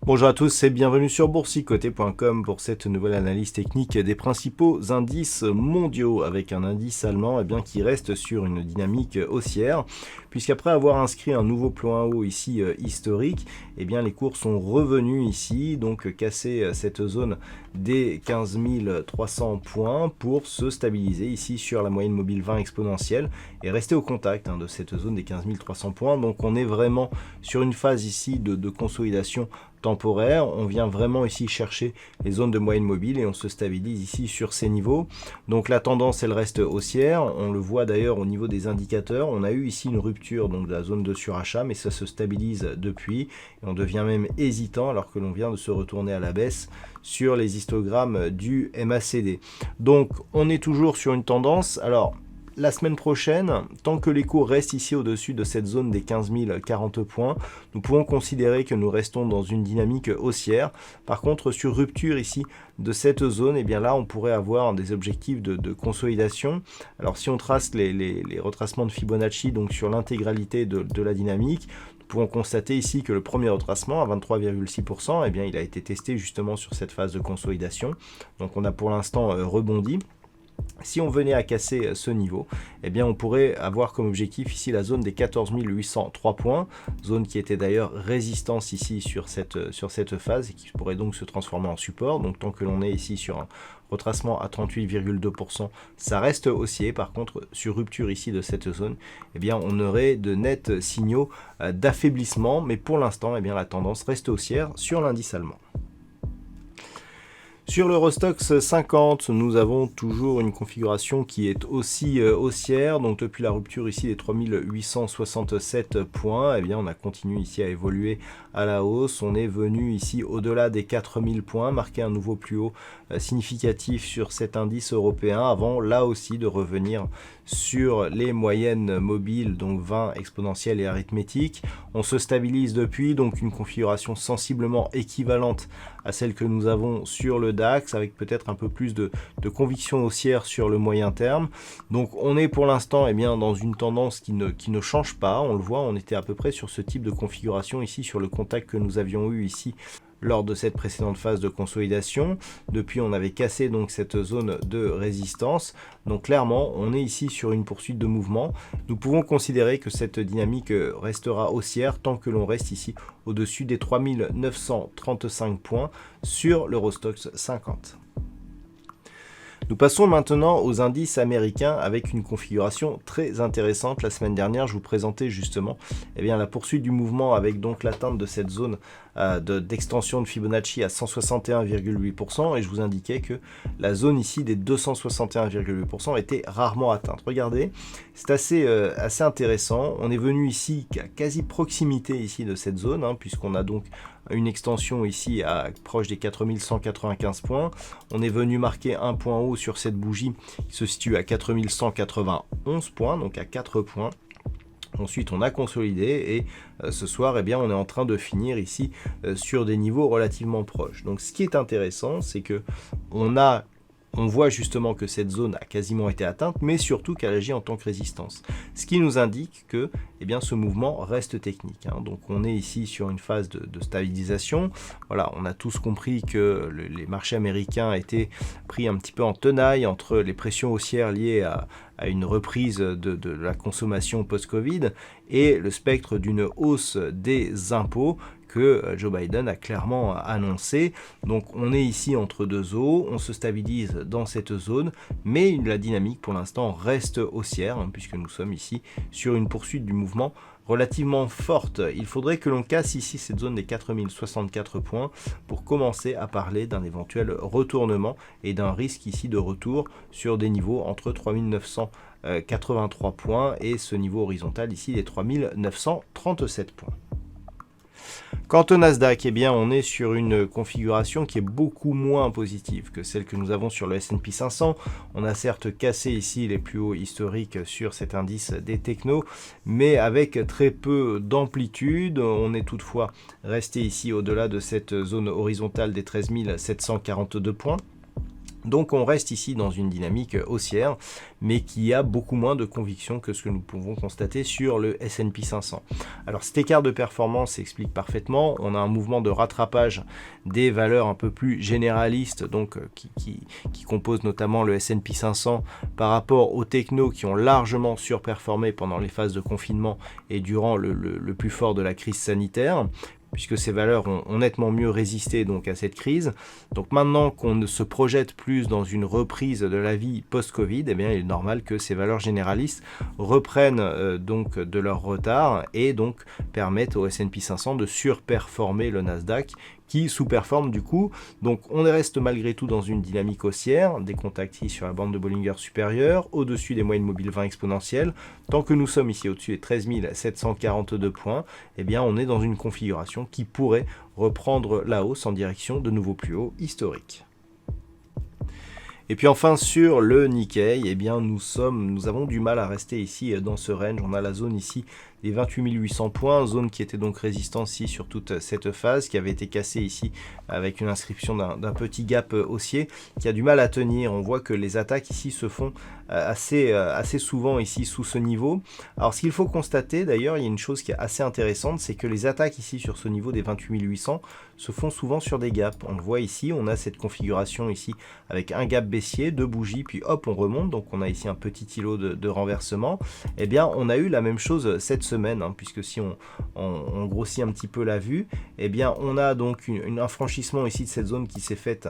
Bonjour à tous et bienvenue sur boursicoté.com pour cette nouvelle analyse technique des principaux indices mondiaux avec un indice allemand qui reste sur une dynamique haussière puisqu'après avoir inscrit un nouveau point haut ici historique, les cours sont revenus ici, donc casser cette zone des 15 300 points pour se stabiliser ici sur la moyenne mobile 20 exponentielle et rester au contact de cette zone des 15 300 points. Donc on est vraiment sur une phase ici de consolidation temporaire. On vient vraiment ici chercher les zones de moyenne mobile et on se stabilise ici sur ces niveaux. Donc la tendance elle reste haussière, on le voit d'ailleurs au niveau des indicateurs. On a eu ici une rupture donc de la zone de surachat, mais ça se stabilise depuis et on devient même hésitant alors que l'on vient de se retourner à la baisse sur les histogrammes du MACD. Donc on est toujours sur une tendance. Alors la semaine prochaine, tant que les cours restent ici au-dessus de cette zone des 15 040 points, nous pouvons considérer que nous restons dans une dynamique haussière. Par contre, sur rupture ici de cette zone, là, on pourrait avoir des objectifs de consolidation. Alors, si on trace les retracements de Fibonacci, donc sur l'intégralité de la dynamique, nous pouvons constater ici que le premier retracement à 23,6%, il a été testé justement sur cette phase de consolidation. Donc, on a pour l'instant rebondi. Si on venait à casser ce niveau, on pourrait avoir comme objectif ici la zone des 14 803 points, zone qui était d'ailleurs résistance ici sur cette phase et qui pourrait donc se transformer en support. Donc tant que l'on est ici sur un retracement à 38,2%, ça reste haussier. Par contre, sur rupture ici de cette zone, on aurait de nets signaux d'affaiblissement, mais pour l'instant, la tendance reste haussière sur l'indice allemand. Sur l'Eurostoxx 50, nous avons toujours une configuration qui est aussi haussière. Donc depuis la rupture ici des 3867 points, on a continué ici à évoluer à la hausse. On est venu ici au-delà des 4000 points, marquer un nouveau plus haut significatif sur cet indice européen avant là aussi de revenir sur les moyennes mobiles, donc 20 exponentielles et arithmétiques. On se stabilise depuis, donc une configuration sensiblement équivalente à celle que nous avons sur le DAX, avec peut-être un peu plus de conviction haussière sur le moyen terme. Donc on est pour l'instant dans une tendance qui ne change pas. On le voit, on était à peu près sur ce type de configuration ici sur le contact que nous avions eu ici lors de cette précédente phase de consolidation. Depuis, on avait cassé donc cette zone de résistance. Donc clairement, on est ici sur une poursuite de mouvement. Nous pouvons considérer que cette dynamique restera haussière tant que l'on reste ici au-dessus des 3935 points sur l'Eurostoxx 50. Nous passons maintenant aux indices américains avec une configuration très intéressante. La semaine dernière, je vous présentais justement la poursuite du mouvement avec donc l'atteinte de cette zone d'extension de Fibonacci à 161,8% et je vous indiquais que la zone ici des 261,8% était rarement atteinte. Regardez, c'est assez intéressant. On est venu ici à quasi proximité ici de cette zone puisqu'on a donc une extension ici à proche des 4195 points. On est venu marquer un point haut sur cette bougie qui se situe à 4191 points, donc à 4 points. Ensuite, on a consolidé et ce soir, on est en train de finir ici sur des niveaux relativement proches. Donc, ce qui est intéressant, c'est que on voit justement que cette zone a quasiment été atteinte, mais surtout qu'elle agit en tant que résistance. Ce qui nous indique que ce mouvement reste technique. Donc on est ici sur une phase de stabilisation. Voilà, on a tous compris que les marchés américains étaient pris un petit peu en tenaille entre les pressions haussières liées à une reprise de la consommation post-Covid et le spectre d'une hausse des impôts que Joe Biden a clairement annoncé. Donc on est ici entre deux eaux, on se stabilise dans cette zone, mais la dynamique pour l'instant reste haussière, puisque nous sommes ici sur une poursuite du mouvement relativement forte. Il faudrait que l'on casse ici cette zone des 4064 points pour commencer à parler d'un éventuel retournement et d'un risque ici de retour sur des niveaux entre 3983 points et ce niveau horizontal ici des 3937 points. Quant au Nasdaq, eh bien, on est sur une configuration qui est beaucoup moins positive que celle que nous avons sur le S&P 500. On a certes cassé ici les plus hauts historiques sur cet indice des technos, mais avec très peu d'amplitude. On est toutefois resté ici au-delà de cette zone horizontale des 13 742 points. Donc on reste ici dans une dynamique haussière, mais qui a beaucoup moins de conviction que ce que nous pouvons constater sur le S&P 500. Alors cet écart de performance s'explique parfaitement. On a un mouvement de rattrapage des valeurs un peu plus généralistes, donc qui composent notamment le S&P 500 par rapport aux technos qui ont largement surperformé pendant les phases de confinement et durant le plus fort de la crise sanitaire, puisque ces valeurs ont nettement mieux résisté donc à cette crise. Donc maintenant qu'on se projette plus dans une reprise de la vie post-Covid, eh bien il est normal que ces valeurs généralistes reprennent donc de leur retard et donc permettent au S&P 500 de surperformer le Nasdaq qui sous-performe du coup. Donc on reste malgré tout dans une dynamique haussière, des contacts ici sur la bande de Bollinger supérieure, au-dessus des moyennes mobiles 20 exponentielles. Tant que nous sommes ici au-dessus des 13 742 points, eh bien on est dans une configuration qui pourrait reprendre la hausse en direction de nouveaux plus hauts historiques. Et puis enfin sur le Nikkei, eh bien nous avons du mal à rester ici dans ce range. On a la zone ici des 28 800 points, zone qui était donc résistante ici sur toute cette phase, qui avait été cassée ici avec une inscription d'un petit gap haussier, qui a du mal à tenir. On voit que les attaques ici se font assez souvent ici sous ce niveau. Alors ce qu'il faut constater d'ailleurs, il y a une chose qui est assez intéressante, c'est que les attaques ici sur ce niveau des 28 800 se font souvent sur des gaps. On le voit ici, on a cette configuration ici avec un gap baissier, deux bougies, puis hop on remonte, donc on a ici un petit îlot de renversement. Eh bien on a eu la même chose cette semaine, puisque si on grossit un petit peu la vue, eh bien on a donc un franchissement ici de cette zone qui s'est fait,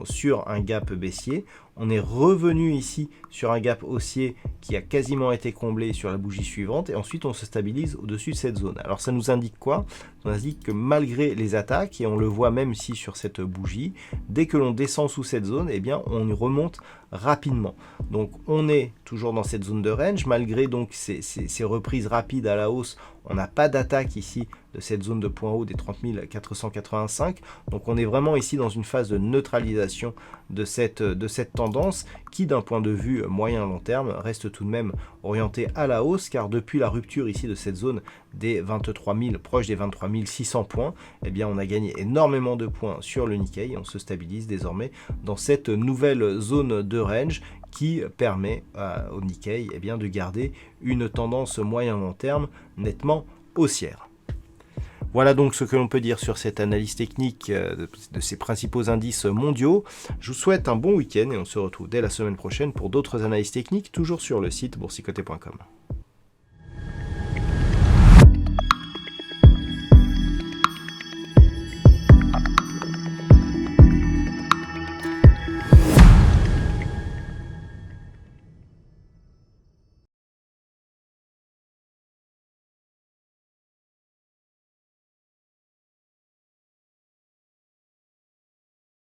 sur un gap baissier. On est revenu ici sur un gap haussier qui a quasiment été comblé sur la bougie suivante et ensuite on se stabilise au-dessus de cette zone. Alors ça nous indique quoi? Ça nous indique que malgré les attaques, et on le voit même ici sur cette bougie, dès que l'on descend sous cette zone, eh bien on y remonte rapidement. Donc on est toujours dans cette zone de range, malgré donc ces reprises rapides à la hausse, on n'a pas d'attaque ici de cette zone de point haut des 30 485. Donc on est vraiment ici dans une phase de neutralisation de cette tendance qui d'un point de vue moyen-long terme reste tout de même orientée à la hausse, car depuis la rupture ici de cette zone des 23 000, proche des 23 600 points, eh bien on a gagné énormément de points sur le Nikkei et on se stabilise désormais dans cette nouvelle zone de range qui permet au Nikkei eh bien, de garder une tendance moyen-long terme nettement haussière. Voilà donc ce que l'on peut dire sur cette analyse technique de ces principaux indices mondiaux. Je vous souhaite un bon week-end et on se retrouve dès la semaine prochaine pour d'autres analyses techniques, toujours sur le site boursicoté.com.